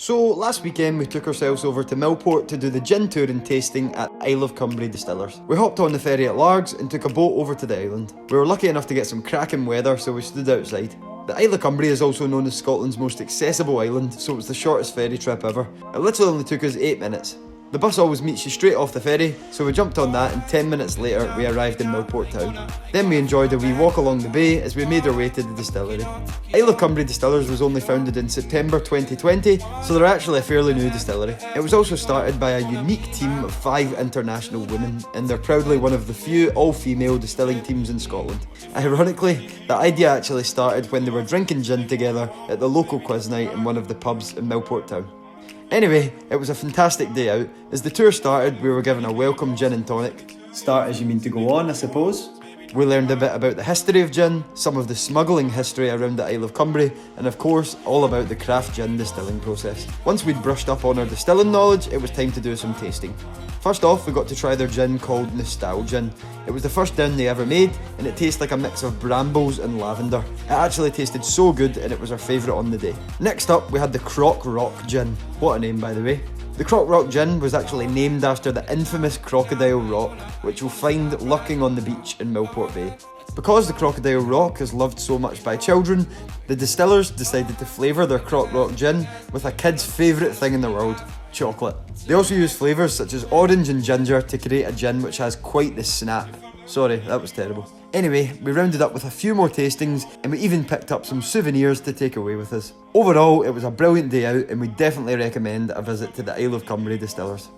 So last weekend we took ourselves over to Millport to do the gin tour and tasting at Isle of Cumbrae Distillers. We hopped on the ferry at Largs and took a boat over to the island. We were lucky enough to get some cracking weather, so we stood outside. The Isle of Cumbrae is also known as Scotland's most accessible island, so it was the shortest ferry trip ever. It literally only took us 8 minutes. The bus always meets you straight off the ferry, so we jumped on that and 10 minutes later we arrived in Millport town. Then we enjoyed a wee walk along the bay as we made our way to the distillery. Isle of Cumbrae Distillers was only founded in September 2020, so they're actually a fairly new distillery. It was also started by a unique team of 5 international women, and they're proudly one of the few all-female distilling teams in Scotland. Ironically, the idea actually started when they were drinking gin together at the local quiz night in one of the pubs in Millport town. Anyway, it was a fantastic day out. As the tour started, we were given a welcome gin and tonic. Start as you mean to go on, I suppose. We learned a bit about the history of gin, some of the smuggling history around the Isle of Cumbrae, and of course, all about the craft gin distilling process. Once we'd brushed up on our distilling knowledge, it was time to do some tasting. First off, we got to try their gin called Nostalgin. It was the first gin they ever made, and it tastes like a mix of brambles and lavender. It actually tasted so good, and it was our favourite on the day. Next up, we had the Croc Rock Gin. What a name, by the way. The Croc Rock Gin was actually named after the infamous Crocodile Rock, which you'll find lurking on the beach in Millport Bay. Because the Crocodile Rock is loved so much by children, the distillers decided to flavour their Croc Rock Gin with a kid's favourite thing in the world, chocolate. They also use flavours such as orange and ginger to create a gin which has quite the snap. Sorry, that was terrible. Anyway, we rounded up with a few more tastings and we even picked up some souvenirs to take away with us. Overall, it was a brilliant day out and we definitely recommend a visit to the Isle of Cumbrae Distillers.